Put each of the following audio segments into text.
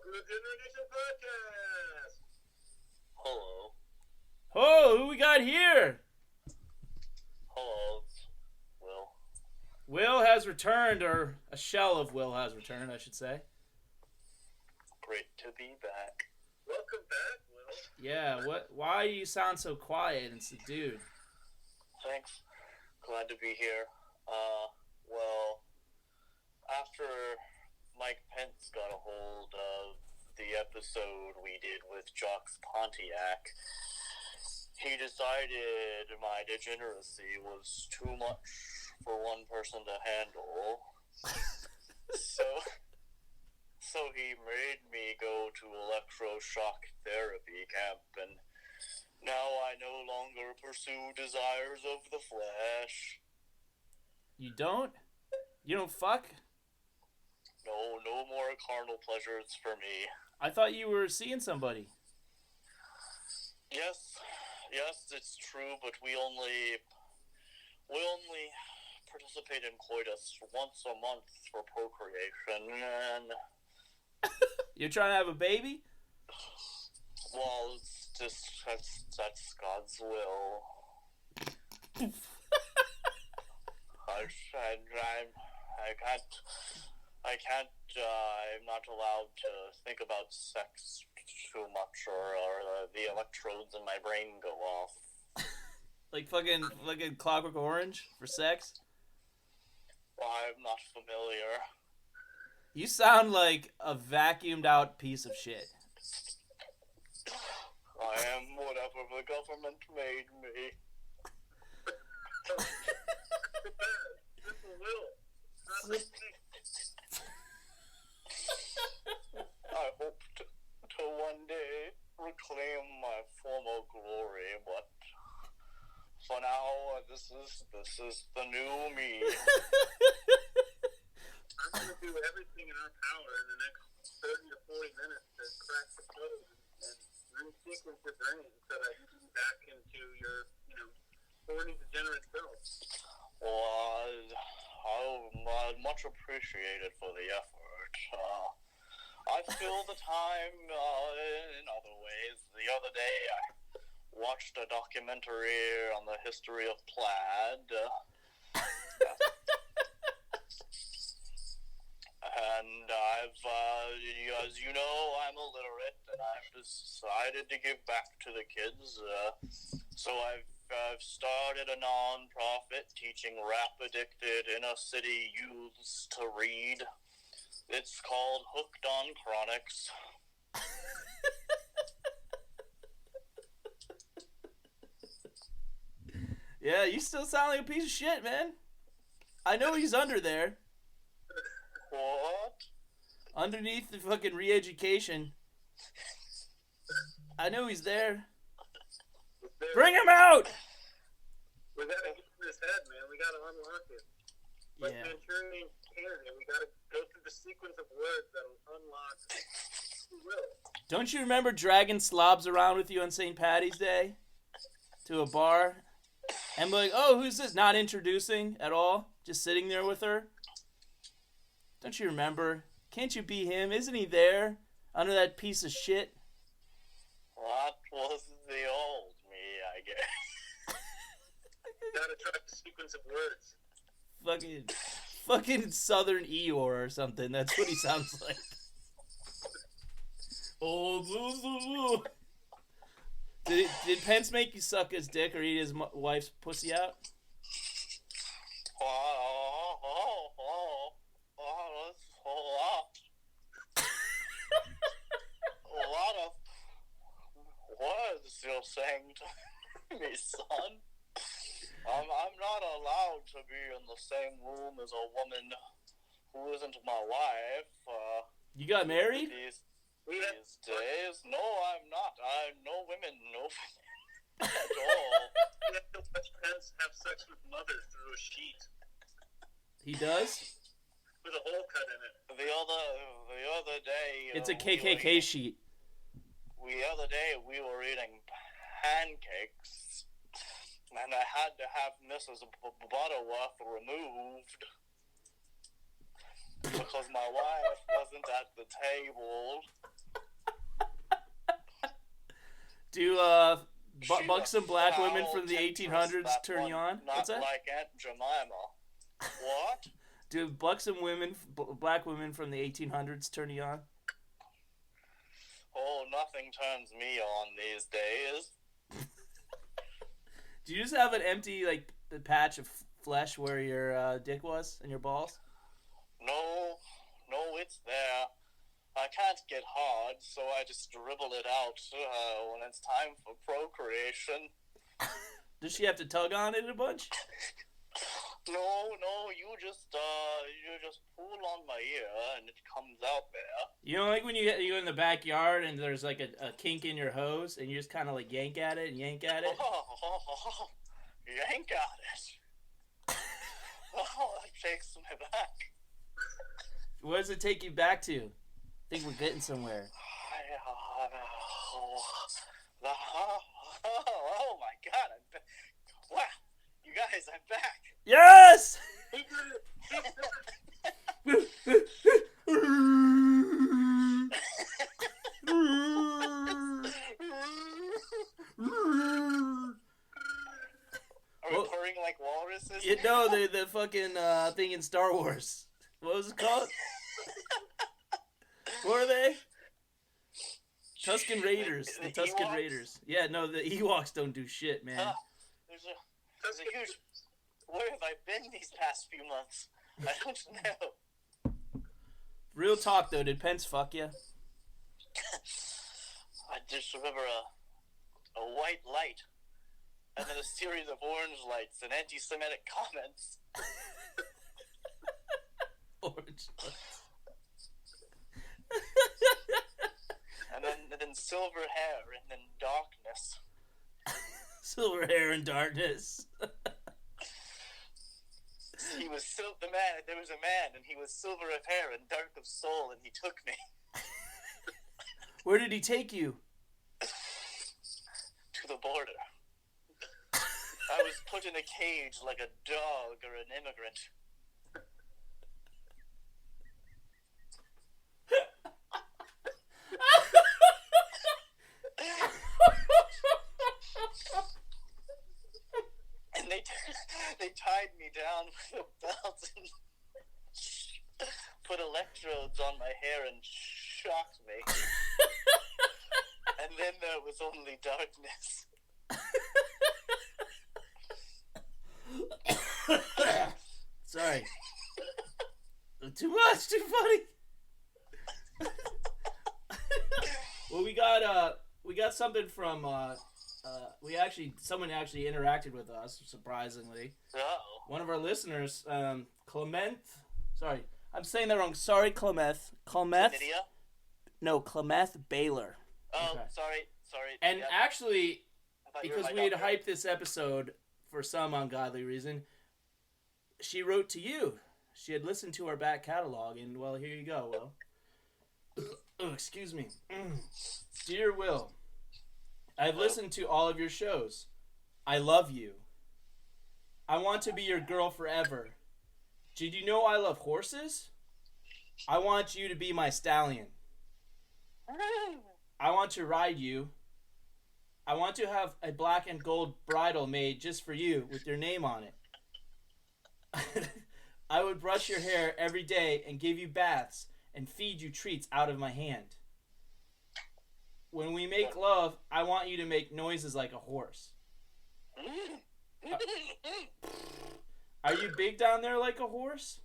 Welcome to the Generation Podcast. Hello. Oh, who we got here? Hello, it's Will. Will has returned, or a shell of Will has returned, I should say. Great to be back. Welcome back, Will. Yeah, why do you sound so quiet and subdued? Thanks. Glad to be here. Well, after Mike Pence got a hold of the episode we did with Jocks Pontiac, he decided my degeneracy was too much for one person to handle. So he made me go to electroshock therapy camp, and now I no longer pursue desires of the flesh. You don't? You don't fuck? No more carnal pleasures for me. I thought you were seeing somebody. Yes, it's true, but we only participate in coitus once a month for procreation, and You're trying to have a baby? well, it's just that's God's will. I'm not allowed to think about sex too much, or the electrodes in my brain go off. Like fucking Clockwork Orange for sex? I'm not familiar. You sound like a vacuumed out piece of shit. I am whatever the government made me. Simple Will. I hope to one day reclaim my former glory, but for now, this is the new me. I'm going to do everything in our power in the next 30 to 40 minutes to crack the code and resequence your brain so that you can be back into your, horny degenerate self. Well, I much appreciated for the effort. I fill the time in other ways. The other day, I watched a documentary on the history of plaid. And as you know, I'm illiterate, and I've decided to give back to the kids. So I've started a non-profit teaching rap-addicted inner-city youths to read. It's called Hooked on Chronics. Yeah, you still sound like a piece of shit, man. I know he's under there. What? Underneath the fucking re-education. I know he's there. Bring him out! We gotta get in his head, man. We gotta unlock it. Like Manchurian Candidate, we gotta go through the sequence of words that'll unlock Will. Don't you remember dragging slobs around with you on St. Patty's Day? To a bar? And be like, oh, who's this? Not introducing at all? Just sitting there with her? Don't you remember? Can't you be him? Isn't he there? Under that piece of shit? That was the old me, I guess. Gotta try the sequence of words. Fucking Southern Eeyore or something. That's what he sounds like. Oh, Did Pence make you suck his dick or eat his wife's pussy out? A lot of words you're saying to me, son. I'm not allowed to be in the same room as a woman who isn't my wife. You got married? These days? No, I'm not. No women at all. You have to watch Pence have sex with mother through a sheet. He does? With a hole cut in it. The other day... It's a KKK sheet. The other day we were eating pancakes, and I had to have Mrs. Butterworth removed because my wife wasn't at the table. Do She buxom a black women foul from the temptress, 1800s that turn you one, on? Not What's that? like Aunt Jemima. What? Do buxom women, black women from the 1800s turn you on? Oh, nothing turns me on these days. Do you just have an empty like patch of flesh where your dick was and your balls? No, it's there. I can't get hard, so I just dribble it out when it's time for procreation. Does she have to tug on it a bunch? No, you just pull on my ear and it comes out there. You know, like when you in the backyard and there's like a kink in your hose and you just kind of like yank at it and yank at it. Yank at it. Oh, that takes me back. What does it take you back to? I think we're getting somewhere. Oh my God! Wow, you guys, I'm back. Yes. He did Are we purring like walruses? You know the fucking thing in Star Wars. What was it called? What are they? Tusken Raiders. The Tusken Ewoks? Raiders. Yeah, no, the Ewoks don't do shit, man. There's a huge. Where have I been these past few months? I don't know. Real talk though, did Pence fuck you? I just remember a white light, and then a series of orange lights and anti-Semitic comments. Orange. And then silver hair, and then darkness. Silver hair and darkness. He was the man. There was a man, and he was silver of hair and dark of soul, and he took me Where did he take you? to the border. I was put in a cage like a dog or an immigrant. And they tied me down with a belt and put electrodes on my hair and shocked me. And then there was only darkness. Sorry. Too much, too funny. Well, we got something from someone actually interacted with us, surprisingly. Oh. One of our listeners, Clement. Sorry, I'm saying that wrong. Sorry, Clement. Chlamydia? No, Clement Baylor. Oh, Okay. sorry. And Yep. actually, I thought you were because my we had doctor. hyped this episode for some ungodly reason, she wrote to you. She had listened to our back catalog, and well, here you go, Will. Oh, excuse me. Dear Will, I've listened to all of your shows. I love you. I want to be your girl forever. Did you know I love horses? I want you to be my stallion. I want to ride you. I want to have a black and gold bridle made just for you with your name on it. I would brush your hair every day and give you baths and feed you treats out of my hand. When we make love, I want you to make noises like a horse. Are you big down there like a horse?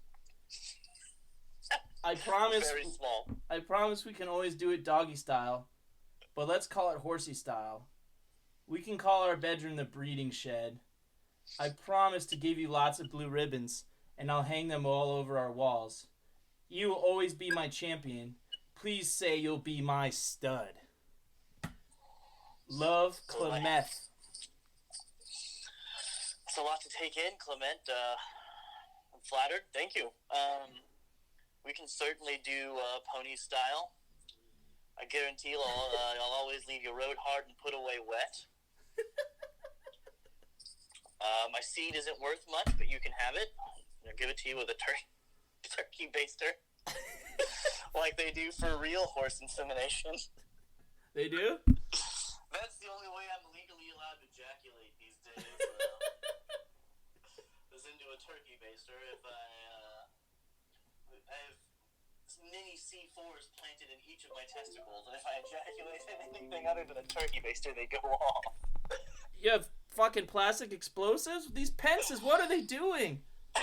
I promise. Very small. I promise we can always do it doggy style, but let's call it horsey style. We can call our bedroom the breeding shed. I promise to give you lots of blue ribbons, and I'll hang them all over our walls. You will always be my champion. Please say you'll be my stud. Love, Clement. It's a lot to take in, Clement. I'm flattered. Thank you. We can certainly do pony style. I guarantee I'll always leave you road hard and put away wet. My seed isn't worth much, but you can have it. I'll give it to you with a turkey baster. Like they do for real horse insemination. They do? That's the only way I'm legally allowed to ejaculate these days. Is into a turkey baster. If I have mini C4s planted in each of my testicles, and if I ejaculate anything other than a turkey baster, they go off. You have fucking plastic explosives? These Pences, what are they doing? I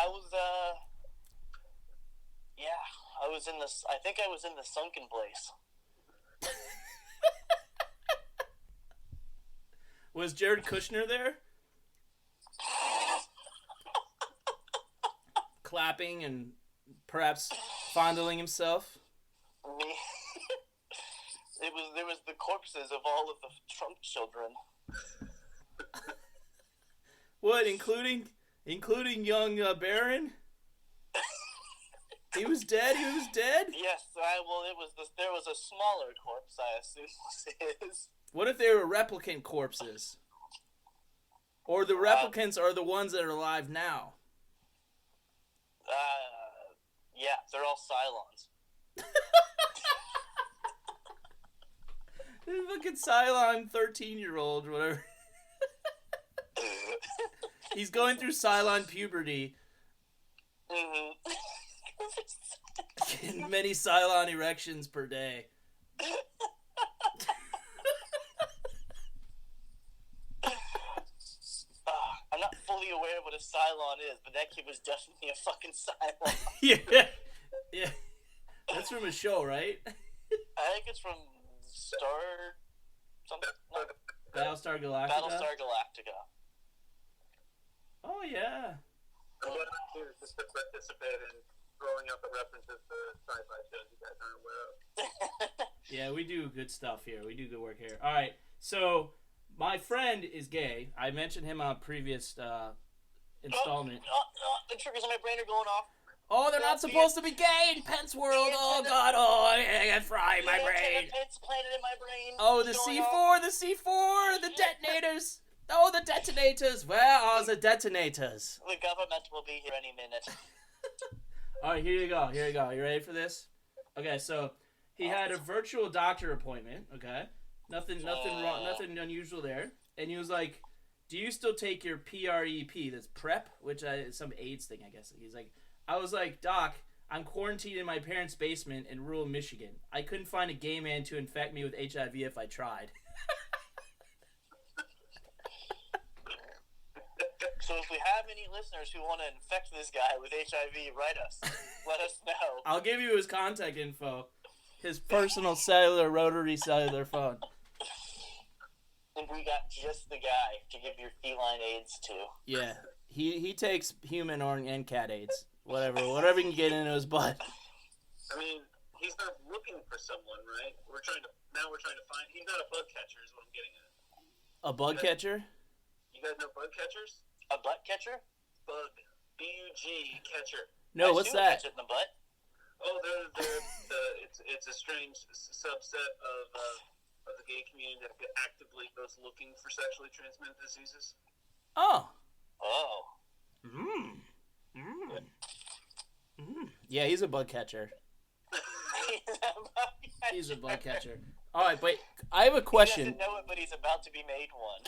was I think I was in the sunken place. Was Jared Kushner there? Clapping and perhaps fondling himself? Me. There was the corpses of all of the Trump children. What, including young Barron? He was dead? He was dead? Yes, there was a smaller corpse, I assume was his. What if they were replicant corpses? Or the replicants are the ones that are alive now? Yeah, they're all Cylons. This fucking Cylon 13-year-old, whatever. He's going through Cylon puberty. Mm-hmm. Getting many Cylon erections per day. I'm not fully aware of what a Cylon is, but that kid was definitely a fucking Cylon. Yeah. That's from a show, right? I think it's from Battlestar Galactica? Battlestar Galactica. Oh, yeah. And what I do is just to participate in throwing out the references to sci-fi shows you guys aren't aware of. Yeah, we do good stuff here. We do good work here. All right, so my friend is gay. I mentioned him on a previous installment. The triggers on my brain are going off. Oh, they're not supposed to be gay in Pence world. Oh, God. Oh, I got fried my brain. Pence planted in my brain. Oh, the C4, the detonators. Oh, the detonators. Where are the detonators? The government will be here any minute. All right, here you go. You ready for this? Okay, so he had a virtual doctor appointment. Okay, nothing wrong, nothing unusual there. And he was like, "Do you still take your PrEP? That's PrEP, which is some AIDS thing, I guess." He's like, "I was like, Doc, I'm quarantined in my parents' basement in rural Michigan. I couldn't find a gay man to infect me with HIV if I tried." So if we have any listeners who want to infect this guy with HIV, write us. Let us know. I'll give you his contact info. His personal rotary cellular phone. And we got just the guy to give your feline AIDS to. Yeah. He takes human and cat AIDS. Whatever he can get into his butt. I mean, he's not looking for someone, right? We're trying to find. He's not a bug catcher, is what I'm getting at. A bug catcher? You guys know bug catchers? A butt catcher? Bug, B-U-G catcher. No, what's that? Catch it in the butt. Oh, it's a strange subset of the gay community that actively goes looking for sexually transmitted diseases. Oh. Yeah, he's a bug catcher. He's a bug catcher. All right, but I have a question. He doesn't know it, but he's about to be made one.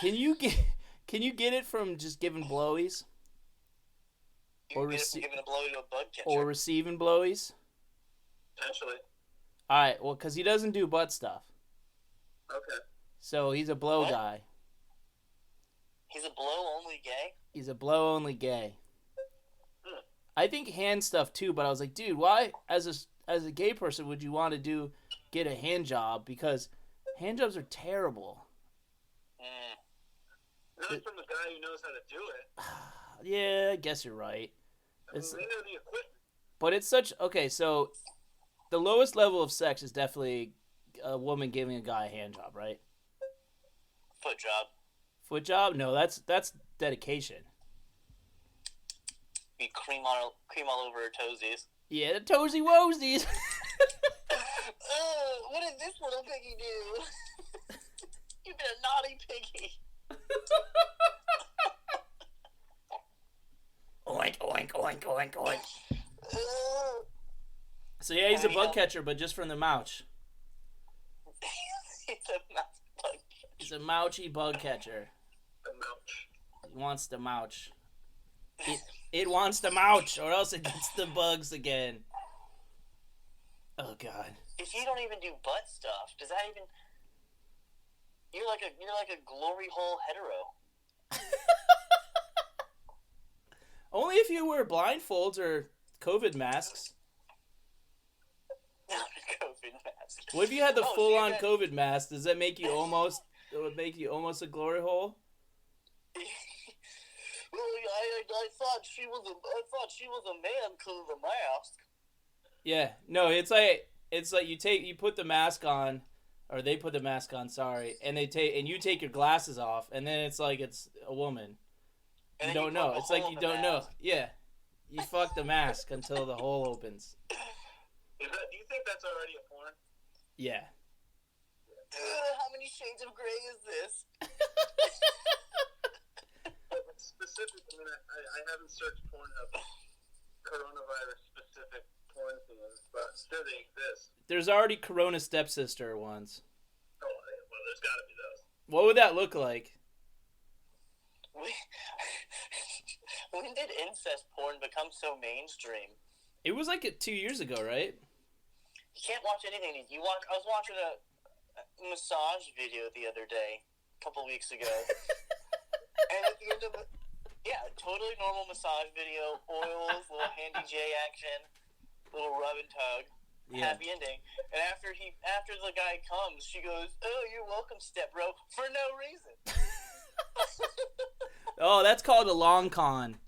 Can you get it from just giving blowies? Or giving a blowy to a bug catcher. Or receiving blowies? Potentially. All right, well, because he doesn't do butt stuff. Okay. So he's a blow guy. He's a blow-only gay? He's a blow-only gay. I think hand stuff, too, but I was like, dude, why, as a gay person, would you want to get a hand job? Because hand jobs are terrible. Not from the guy who knows how to do it. Yeah, I guess you're right. I mean, they know the equipment. But it's such... Okay, so the lowest level of sex is definitely a woman giving a guy a hand job, right? Foot job. Foot job? No, that's dedication. You cream all over her toesies. Yeah, the toesy woesies. What did this little piggy do? You've been a naughty piggy. Oink, oink, oink, oink, oink. So yeah, he's a bug catcher, but just from the mouth. He's a mouse bug. He's a mouchy bug catcher. The mouch. He wants to mouch. It wants to mouch, or else it gets the bugs again. Oh God. If you don't even do butt stuff, does that even? You're like a glory hole hetero. Only if you wear blindfolds or COVID masks. Not a COVID mask. What if you had the Oh, so full-on you got- COVID mask? Does that make you almost? It would make you almost a glory hole. Well, I thought she was a man because of the mask. Yeah. No, it's like you put the mask on, or they put the mask on. Sorry, and you take your glasses off, and then it's like it's a woman. And You then don't put know. a It's like hole you in the don't know. mask. Yeah. You fuck the mask until the hole opens. Do you think that's already a porn? Yeah. How many shades of gray is this? Specifically, I haven't searched Pornhub coronavirus specific porn things, but still they exist. There's already Corona stepsister ones. Oh, well, there's got to be those. What would that look like? When did incest porn become so mainstream? It was like 2 years ago, right? You can't watch anything. I was watching a massage video the other day, a couple weeks ago, and at the end of it, yeah, totally normal massage video, oils, little handy J action, little rub and tug, Yeah. happy ending. And after the guy comes, she goes, "Oh, you're welcome, step bro," for no reason. Oh, that's called a long con.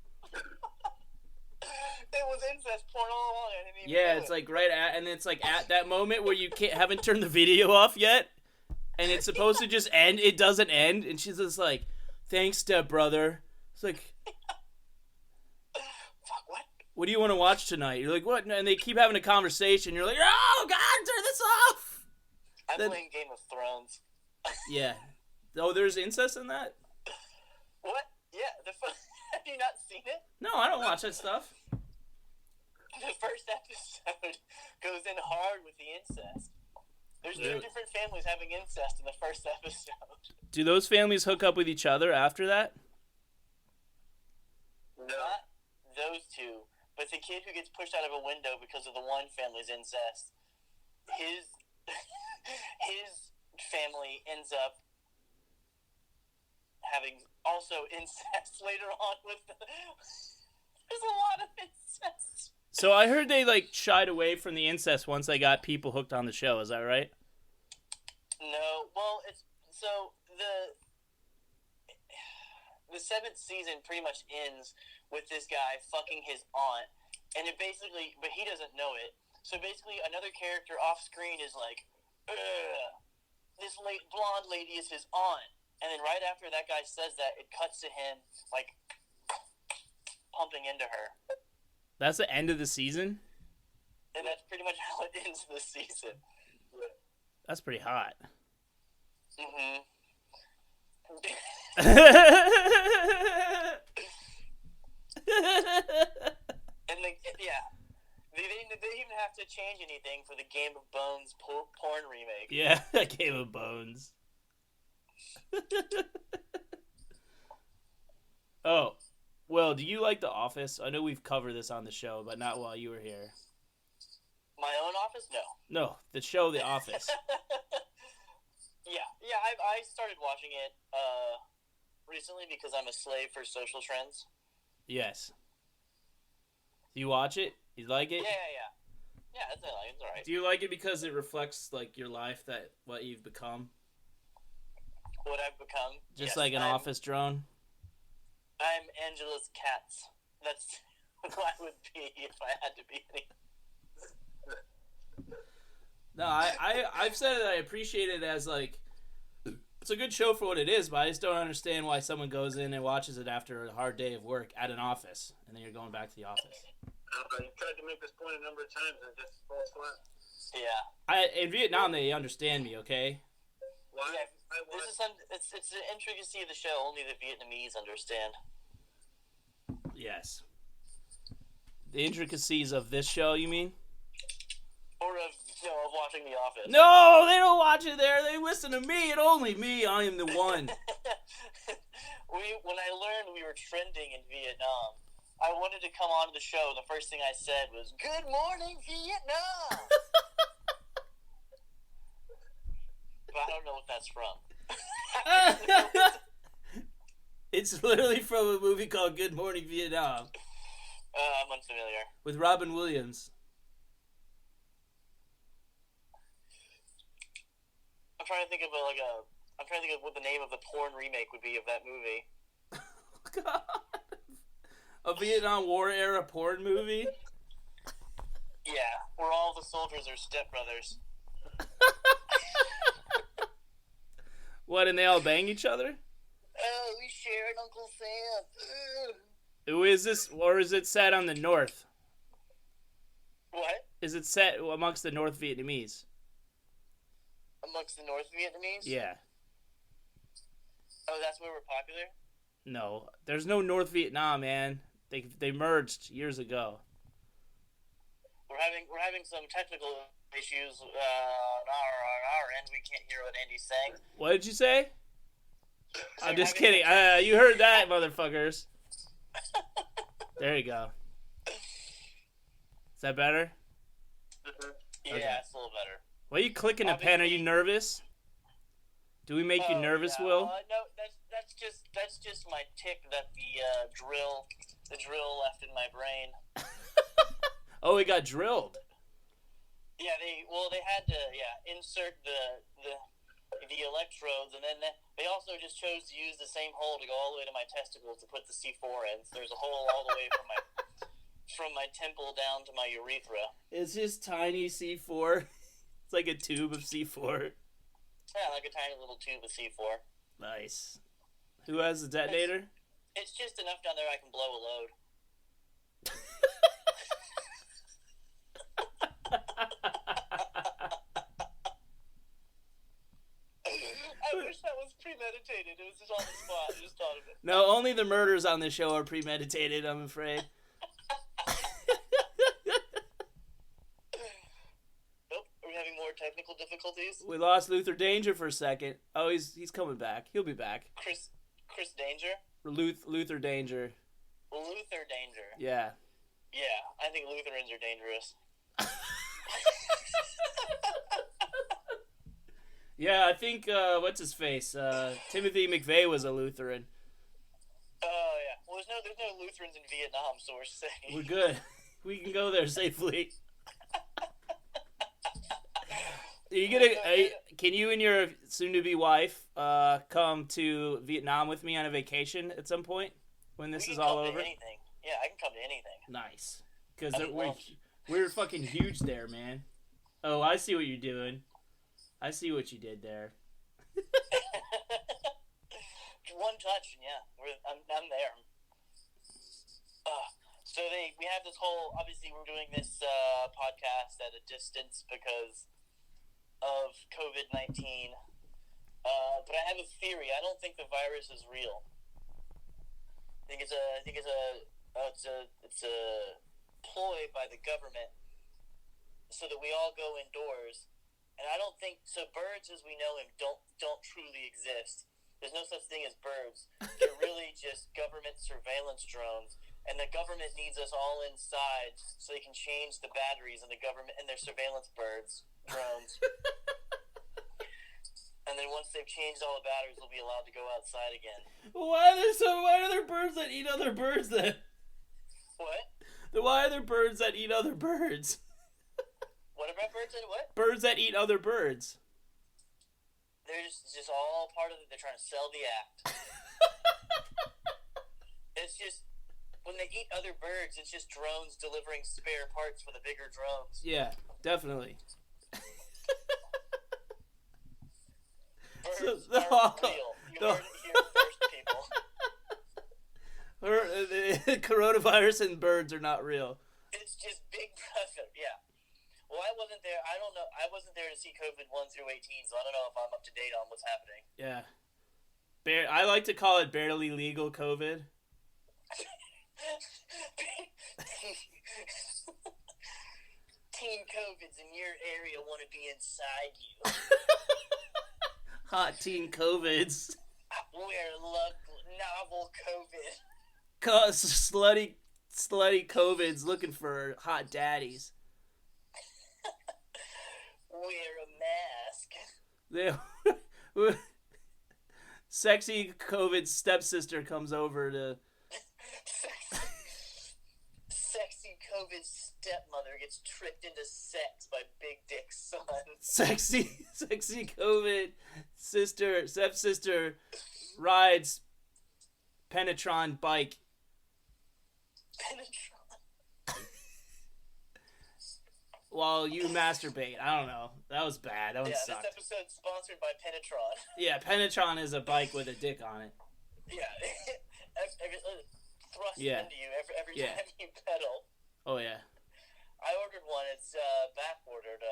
It was incest porn all along. I didn't even Yeah, know it's it. like and it's like at that moment where you haven't turned the video off yet, and it's supposed to just end. It doesn't end, and she's just like, "Thanks, stepbrother." It's like, Fuck, what? what do you want to watch tonight? You're like, what? And they keep having a conversation. You're like, oh God, turn this off. I'm Then- playing Game of Thrones. Yeah. Oh, there's incest in that? What? Yeah, have you not seen it? No, I don't watch that stuff. The first episode goes in hard with the incest. There's Really? 2 different families having incest in the first episode. Do those families hook up with each other after that? Not those 2, but the kid who gets pushed out of a window because of the one family's incest, his family ends up having also incest later on with there's a lot of incest. So I heard they like shied away from the incest once they got people hooked on the show. Is that right? No, well, it's so the 7th season pretty much ends with this guy fucking his aunt, and it basically, but he doesn't know it. So basically, another character off screen is like, "Ugh, this blonde lady is his aunt," and then right after that guy says that, it cuts to him like pumping into her, That's the end of the season? and that's pretty much how it ends the season. That's pretty hot. Mm-hmm. And they didn't even have to change anything for the Game of Bones porn remake. Yeah, Game of Bones. Oh, well, do you like The Office? I know we've covered this on the show, but not while you were here. My own office? No. No, the show The Office. Yeah. I started watching it recently because I'm a slave for social trends. Yes. Do you watch it? You like it? Yeah, it's alright. Do you like it because it reflects like your life, that what you've become? What I've become. Just Yes, like an I'm office drone? I'm Angela's Katz. That's who I would be if I had to be any. No, I've said it. I appreciate it as like it's a good show for what it is, but I just don't understand why someone goes in and watches it after a hard day of work at an office, and then you're going back to the office. You tried to make this point a number of times and it just falls flat. Yeah. In Vietnam, they understand me. Okay. Why? Yeah, I this watched, is it's the intricacy of the show. Only the Vietnamese understand. Yes. The intricacies of this show, you mean? Or of watching The Office. No, they don't watch it there. They listen to me and only me. I am the one. When I learned we were trending in Vietnam, I wanted to come on the show. The first thing I said was, "Good morning, Vietnam." But I don't know what that's from. It's literally from a movie called Good Morning Vietnam I'm unfamiliar. with Robin Williams. I'm trying to think of what the name of the porn remake would be of that movie. God. A Vietnam War era porn movie? Yeah, where all the soldiers are stepbrothers. What, and they all bang each other? Oh, we share an Uncle Sam. Who is this, or is it set on the North? What? Is it set amongst the North Vietnamese? Amongst the North Vietnamese? Yeah. Oh, that's where we're popular? No, there's no North Vietnam, man. They merged years ago. We're having some technical issues on our end. We can't hear what Andy's saying. What did you say? So I'm just kidding. You heard that, motherfuckers. There you go. Is that better? Yeah, Okay. it's a little better. Why are you clicking a pen? Are you nervous? Do we make you nervous, yeah. Will? No, that's just my tick that the drill left in my brain. Oh, it got drilled. Yeah, they had to insert the electrodes, and then they also just chose to use the same hole to go all the way to my testicles to put the C4 in. So there's a hole all the way from my temple down to my urethra. It's just tiny C4. It's like a tube of C4. Yeah, like a tiny little tube of C4. Nice. Who has the detonator? It's just enough down there I can blow a load. I wish that was premeditated. It was just on the spot. I just thought of it. No, only the murders on the show are premeditated, I'm afraid. Nope. Are we having more technical difficulties? We lost Luther Danger for a second. Oh, he's coming back. He'll be back. Chris Danger? Luther Danger. Luther Danger. Yeah. Yeah, I think Lutherans are dangerous. Yeah, I think, what's his face? Timothy McVeigh was a Lutheran. Oh, yeah. Well, there's no Lutherans in Vietnam, so we're safe. We're good. We can go there safely. Can you and your soon-to-be wife come to Vietnam with me on a vacation at some point when this is all over? Anything. Yeah, I can come to anything. Nice, because we're fucking huge there, man. Oh, I see what you're doing. I see what you did there. One touch, and yeah, I'm there. So we have this whole. Obviously, we're doing this podcast at a distance because of COVID-19. But I have a theory. I don't think the virus is real. I think it's a ploy by the government so that we all go indoors. And I don't think so. Birds, as we know them, don't truly exist. There's no such thing as birds. They're really just government surveillance drones. And the government needs us all inside so they can change the batteries in the government and their surveillance drones. And then once they've changed all the batteries, they'll be allowed to go outside again. Why are there birds that eat other birds then? What? Why are there birds that eat other birds? What about birds that what? Birds that eat other birds. They're just all part of it. They're trying to sell the act. It's just, when they eat other birds, it's just drones delivering spare parts for the bigger drones. Yeah, definitely. Birds aren't real. You heard it here first, people. The coronavirus and birds are not real. It's just Big Brother, yeah. Well, I wasn't there. I don't know. I wasn't there to see COVID 1 through 18, so I don't know if I'm up to date on what's happening. Yeah. I like to call it barely legal COVID. teen COVIDs in your area want to be inside you. Hot teen COVIDs. We're novel COVID. Slutty COVIDs looking for hot daddies. Wear a mask. Sexy COVID stepsister comes over to. Sexy COVID stepmother gets tricked into sex by big dick son. Sexy COVID stepsister rides Penetron bike. Penetron. While you masturbate. I don't know. That was bad. That one sucked. This episode's sponsored by Penetron. Yeah, Penetron is a bike with a dick on it. Yeah. Thrust Yeah. into you every Yeah. time you pedal. Oh, yeah. I ordered one. It's back ordered.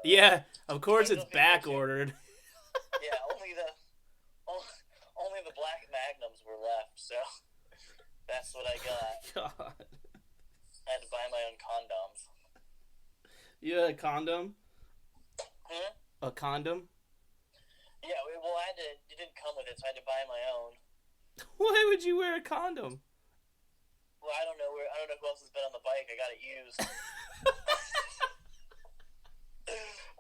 Yeah, of course it's back ordered. Yeah, only the black magnums were left, so that's what I got. God. I had to buy my own condoms. You had a condom? Hmm? A condom? Yeah, well, it didn't come with it, so I had to buy my own. Why would you wear a condom? Well, I don't know who else has been on the bike. I got it used.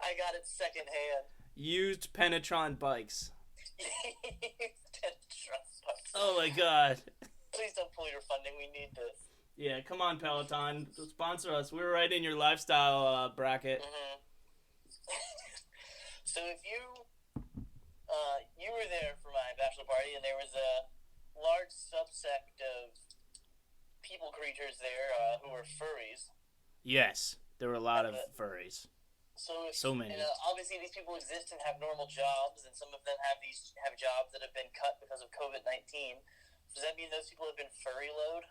I got it secondhand. Used Penetron bikes. Penetron bikes. Oh my god. Please don't pull your funding. We need this. Yeah, come on, Peloton. Sponsor us. We're right in your lifestyle bracket. Mm-hmm. So if you were there for my bachelor party, and there was a large subsect of people creatures there who were furries. Yes, there were a lot of furries. So many. And, obviously, these people exist and have normal jobs, and some of them have jobs that have been cut because of COVID-19. Does that mean those people have been furry load?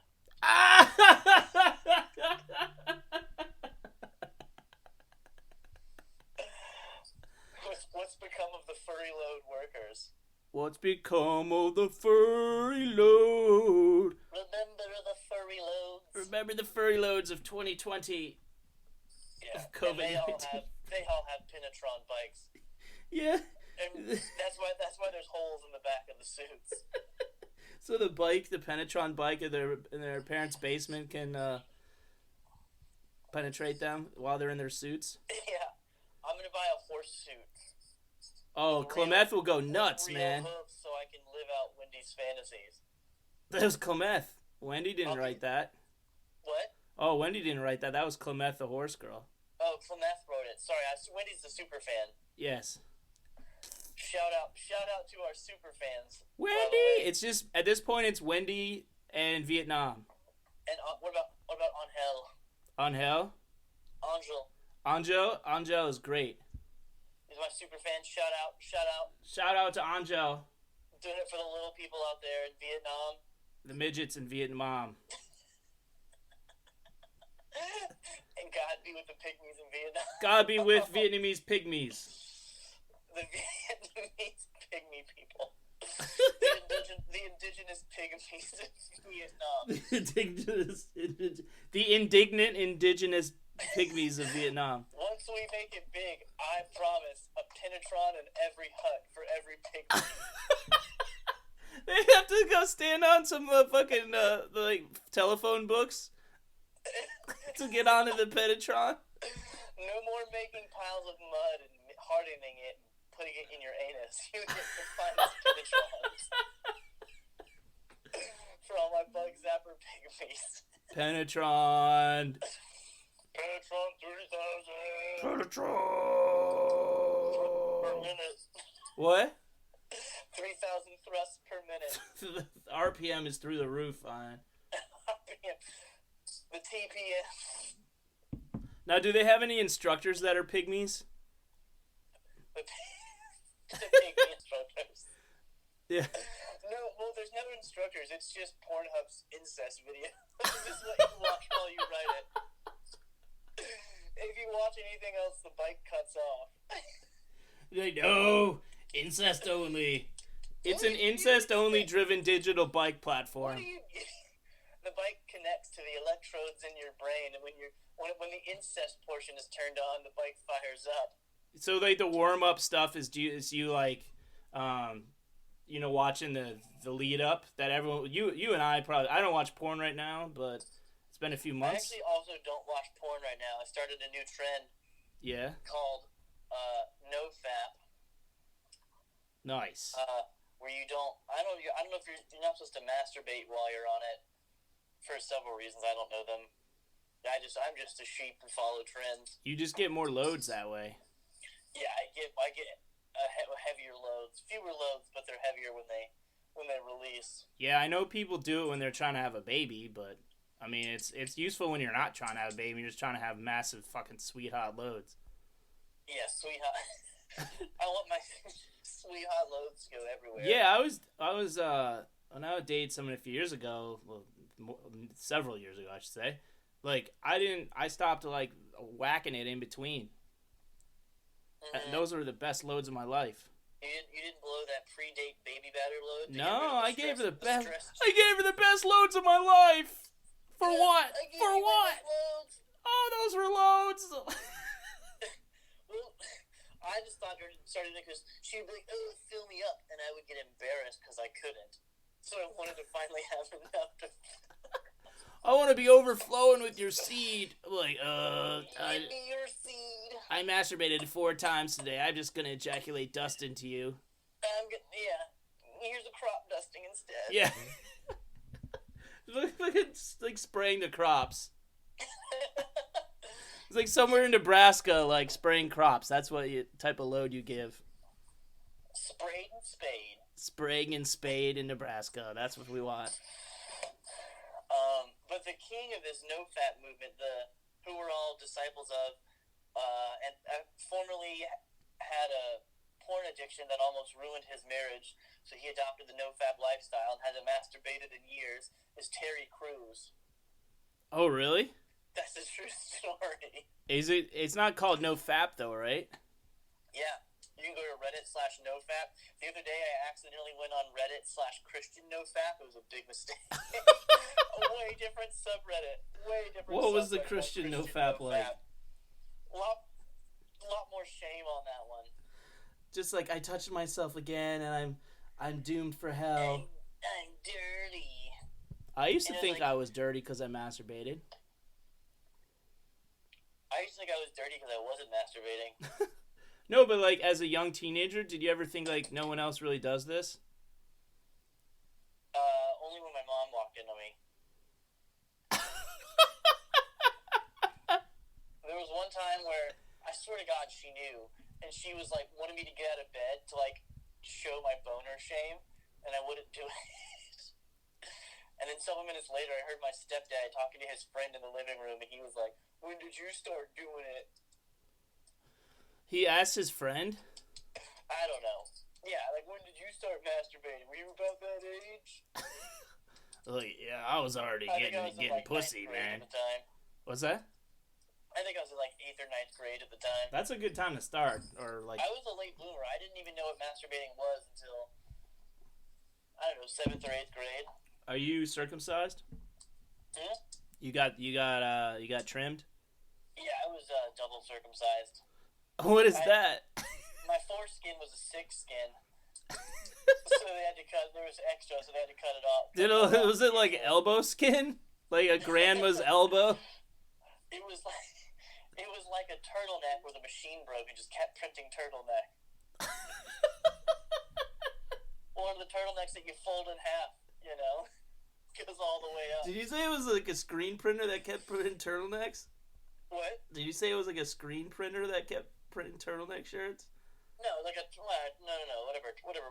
What's become of the furry load workers? What's become of the furry load? Remember the furry loads? Remember the furry loads of 2020. Yeah. Of COVID-19. They all have Penetron bikes. Yeah. And that's why there's holes in the back of the suits. So the Penetron bike in their parents' basement can penetrate them while they're in their suits? Yeah. I'm going to buy a horse suit. Oh, Clemeth will go nuts, real man. Hooves so I can live out Wendy's fantasies. That was Clemeth. Wendy didn't write that. What? Oh, Wendy didn't write that. That was Clemeth, the horse girl. Oh, Clemeth wrote it. Sorry, Wendy's the super fan. Yes. Shout out to our super fans. Wendy! It's just, at this point, it's Wendy and Vietnam. And what about Angel? Angel? Angel. Angel is great. He's my super fan. Shout out. Shout out to Angel. Doing it for the little people out there in Vietnam. The midgets in Vietnam. And God be with the pygmies in Vietnam. God be with Vietnamese pygmies. The Vietnamese pygmy people. the indigenous pygmies in Vietnam. The indignant indigenous pygmies of Vietnam. Once we make it big, I promise a Penetron in every hut for every pygmy. They have to go stand on some fucking telephone books to get onto the Penetron. No more making piles of mud and hardening it and putting it in your anus. You get the finest Penetrons. For all my bug zapper pygmies. Penetron. Penetron 3000. Penetron. Per minute. What? 3,000 thrusts per minute. The RPM is through the roof, fine. The TPM. Now, do they have any instructors that are pygmies? The pygmy instructors. Yeah. No, well, there's no instructors. It's just Pornhub's incest video. Just let you watch while you write it. If you watch anything else, the bike cuts off. No, incest only. It's an incest-only driven digital bike platform. the bike connects to the electrodes in your brain, and when the incest portion is turned on, the bike fires up. So like the warm up stuff is you like, watching the lead up that everyone you and I probably I don't watch porn right now, but it's been a few months. I actually also don't watch porn right now. I started a new trend. Yeah. Called NoFap. Nice. Where you don't. I don't know if you're not supposed to masturbate while you're on it. For several reasons, I don't know them. I'm just a sheep and follow trends. You just get more loads that way. Yeah, I get heavier loads, fewer loads, but they're heavier when they release. Yeah, I know people do it when they're trying to have a baby, but I mean it's useful when you're not trying to have a baby. You're just trying to have massive fucking sweet hot loads. Yeah, sweet hot. I want my sweet hot loads to go everywhere. Yeah, I was when I dated someone a few years ago, several years ago, I should say. Like I stopped like whacking it in between. Mm-hmm. Those were the best loads of my life. You didn't blow that pre-date baby batter load? No, I gave her the best. I gave her the best loads of my life. For what? For what? Oh, those were loads. Well, I just thought her started because she would be like, "Oh, fill me up," and I would get embarrassed because I couldn't. So I wanted to finally have enough to. I want to be overflowing with your seed. Like, Give me your seed. I masturbated 4 times today. I'm just gonna ejaculate dust into you. Here's a crop dusting instead. Yeah. Look at like spraying the crops. It's like somewhere in Nebraska, like spraying crops. That's what type of load you give. Sprayed and spade. Spraying and spade in Nebraska. That's what we want. But the king of this no-fap movement, who we're all disciples of, and formerly had a porn addiction that almost ruined his marriage, so he adopted the no-fap lifestyle and hasn't masturbated in years, is Terry Crews. Oh, really? That's a true story. It's not called no-fap, though, right? Yeah. You can go to Reddit/NoFap. The other day, I accidentally went on Reddit/ChristianNoFap. It was a big mistake. A way different subreddit. Way different. What was the Christian NoFap like? A lot more shame on that one. Just like I touched myself again, and I'm doomed for hell. I'm dirty. I used to think I was dirty because I masturbated. I used to think I was dirty because I wasn't masturbating. No, but like as a young teenager, did you ever think like no one else really does this? Only when my mom walked into me. There was one time where I swear to God she knew, and she was like wanted me to get out of bed to like show my boner shame, and I wouldn't do it. And then several minutes later, I heard my stepdad talking to his friend in the living room, and he was like, "When did you start doing it?" He asked his friend? I don't know. Yeah, like, when did you start masturbating? Were you about that age? Like, yeah, I was already getting like pussy, man. At the time. What's that? I think I was in like 8th or 9th grade at the time. That's a good time to start, or like. I was a late bloomer. I didn't even know what masturbating was until, I don't know, 7th or 8th grade. Are you circumcised? Hmm? You got trimmed? Yeah, I was double circumcised. What is that? My foreskin was a 6 skin. So they had to cut. There was extra, so they had to cut it off. Was it like elbow skin? Like a grandma's elbow? It was like a turtleneck where the machine broke and just kept printing turtleneck. One of the turtlenecks that you fold in half, you know, goes all the way up. Did you say it was like a screen printer that kept printing turtlenecks? What? Did you say it was like a screen printer that kept printing turtleneck shirts? No, like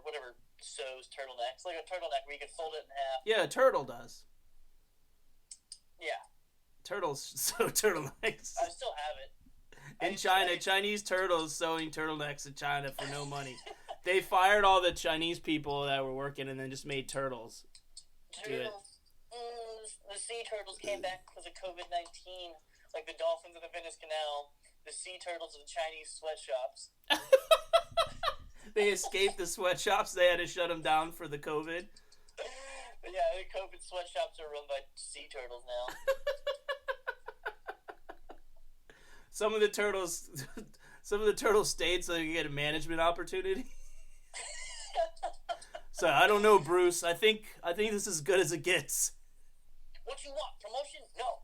whatever sews turtlenecks, like a turtleneck where you can fold it in half. Yeah, a turtle does. Yeah. Turtles sew turtlenecks. I still have it. In China, Chinese turtles sewing turtlenecks in China for no money. They fired all the Chinese people that were working and then just made turtles. Turtles. The sea turtles came back because of COVID-19. Like the dolphins in the Venice Canal, the sea turtles of the Chinese sweatshops. They escaped the sweatshops. They had to shut them down for the COVID. Yeah, the COVID sweatshops are run by sea turtles now. Some of the turtles stayed so they could get a management opportunity. So I don't know, Bruce. I think this is as good as it gets. What you want? Promotion? No.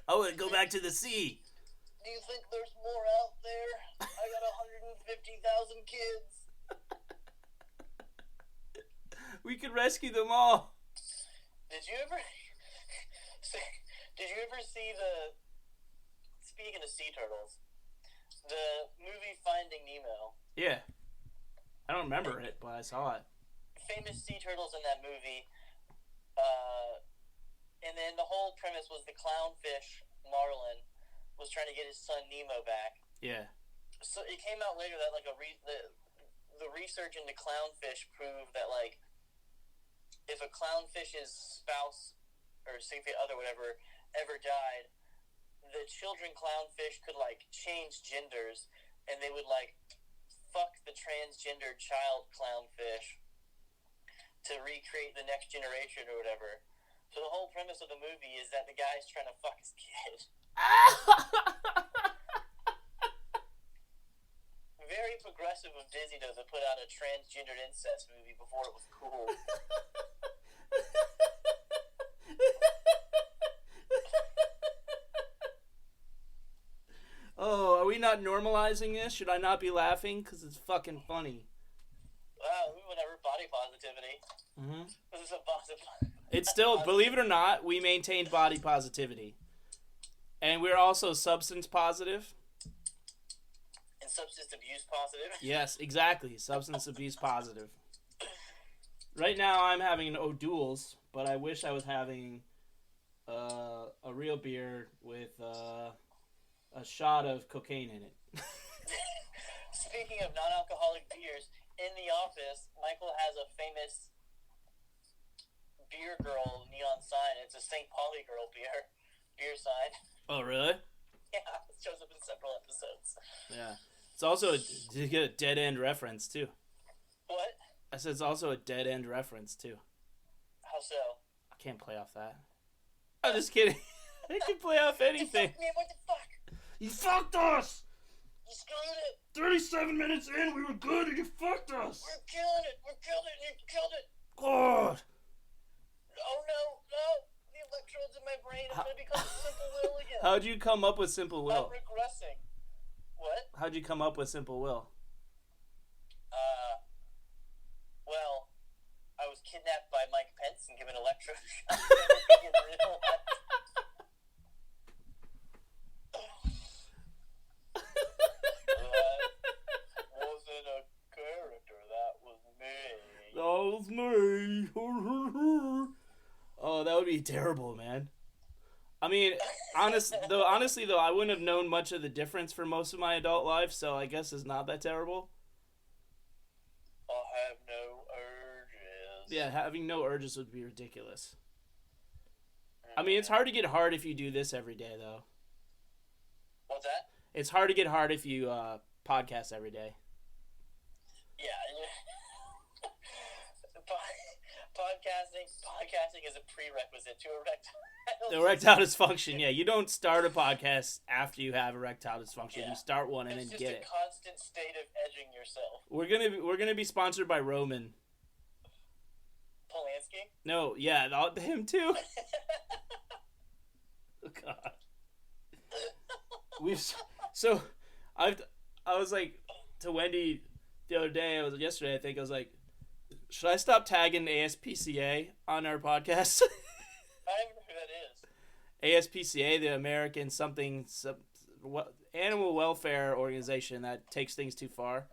I want to go back to the sea. Do you think there's more out there? I got 150,000 kids. We could rescue them all. Did you ever see the, speaking of sea turtles, the movie Finding Nemo? Yeah. I don't remember it, but I saw it. Famous sea turtles in that movie. And then the whole premise was the clownfish, Marlin, was trying to get his son Nemo back. Yeah. So it came out later that like the research into clownfish proved that like if a clownfish's spouse or significant other, whatever, ever died, the children clownfish could like change genders, and they would like fuck the transgendered child clownfish to recreate the next generation or whatever. So the whole premise of the movie is that the guy's trying to fuck his kid. Very progressive of Disney though to put out a transgendered incest movie before it was cool. Oh, are we not normalizing this? Should I not be laughing? Because it's fucking funny. Wow, whatever, body positivity. Mm-hmm. This is a positive. It's still, believe it or not, we maintain body positivity. And we're also substance positive. And substance abuse positive. Yes, exactly. Substance abuse positive. Right now I'm having an O'Doul's, but I wish I was having a real beer with a shot of cocaine in it. Speaking of non-alcoholic beers, in the office, Michael has a famous beer girl neon sign. It's a St. Pauli girl beer sign. Oh, really? Yeah, it shows up in several episodes. Yeah. It's also a dead end reference, too. What? I said it's also a dead end reference, too. How so? I can't play off that. I'm just kidding. I can play off anything. Man, what the fuck? You fucked us! You screwed it! 37 minutes in, we were good, and you fucked us! We're killing it! We're killing it! You killed it! God! Oh no! The electrodes in my brain. I'm gonna become Simple Will again. How'd you come up with Simple Will? I'm regressing. What? How'd you come up with Simple Will? Well, I was kidnapped by Mike Pence and given electroshock in real life. That wasn't a character. That was me. That was me. Oh, that would be terrible, man. I mean, honestly though, I wouldn't have known much of the difference for most of my adult life, so I guess it's not that terrible. I have no urges. Yeah, having no urges would be ridiculous. I mean, it's hard to get hard if you do this every day, though. What's that? It's hard to get hard if you podcast every day. Yeah. Podcasting is a prerequisite to Erectile dysfunction. Yeah, you don't start a podcast after you have erectile dysfunction. Yeah. You start one and it's then just get a it. constant state of edging yourself. We're gonna be sponsored by Roman. Polanski? No, yeah, him too. Oh, God. I was like to Wendy the other day. Yesterday. I think I was like, should I stop tagging ASPCA on our podcast? I don't even know who that is. ASPCA, the American animal welfare organization that takes things too far.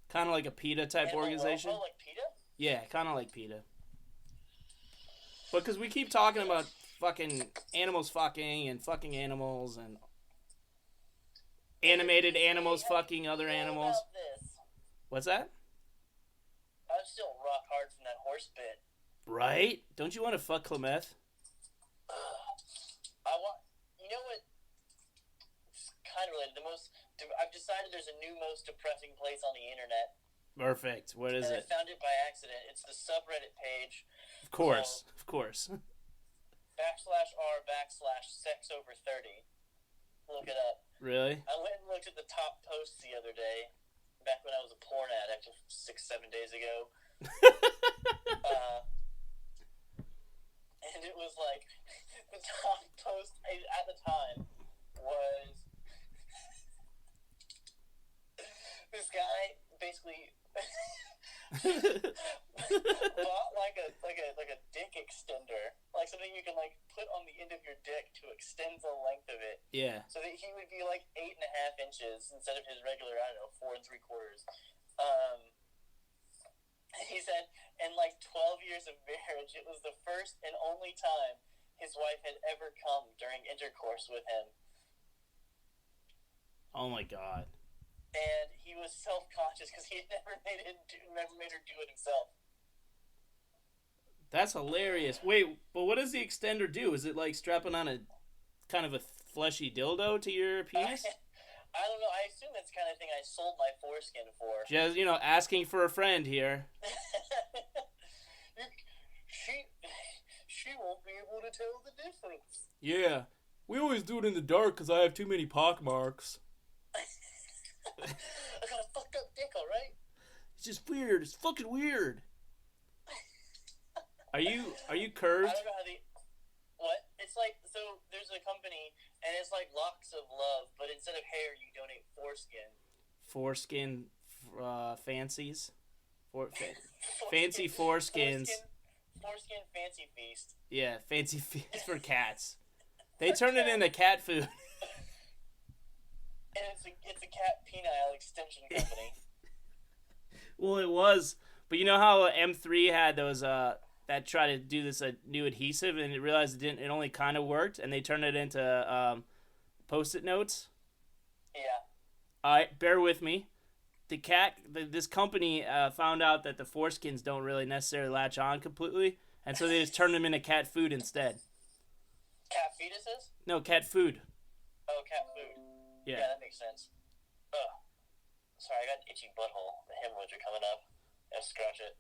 Kind of like a PETA type organization. Oh, like PETA? Yeah, kind of like PETA. Because we keep talking about fucking animals fucking and fucking animals and animated animals fucking other animals. What's that? I'm still rock hard from that horse bit. Right? Don't you want to fuck Clemeth? You know what? It's kind of related. I've decided there's a new most depressing place on the internet. Perfect. What is and it? I found it by accident. It's the subreddit page. Of course. Of course. /r/sex over 30. Look it up. Really? I went and looked at the top posts the other day, back when I was a porn addict 6-7 days ago. And it was like, the top post at the time was this guy basically bought like a dick extender, like something you can like put on the end of your dick to extend the length of it. Yeah. So that he would be like 8.5 inches instead of his regular, 4 3/4. He said, in like 12 years of marriage, it was the first and only time his wife had ever come during intercourse with him. Oh my god. And he was self-conscious because he had never made her do it himself. That's hilarious. Wait, but what does the extender do? Is it like strapping on a kind of a fleshy dildo to your penis? I don't know. I assume that's the kind of thing I sold my foreskin for. Just, asking for a friend here. She won't be able to tell the difference. Yeah. We always do it in the dark because I have too many pockmarks. I got a fucked up dick, alright? It's just weird. It's fucking weird. Are you curved? I don't know how what? It's like, so there's a company, and it's like Locks of Love, but instead of hair, you donate foreskin. Foreskin fancies? Fancy foreskins. Foreskin fancy feast. Yeah, fancy feast for cats. They turn it into cat food. And it's a cat penile extension company. Well, it was. But you know how M3 had those that tried to do this new adhesive, and it realized it only kind of worked, and they turned it into Post-it notes? Yeah. Alright, bear with me. This company found out that the foreskins don't really necessarily latch on completely, and so they just turned them into cat food instead. Cat fetuses? No, cat food. Oh, cat food. Yeah. Yeah, that makes sense. Ugh. Sorry, I got an itchy butthole. The hemorrhoids are coming up. I have to scratch it.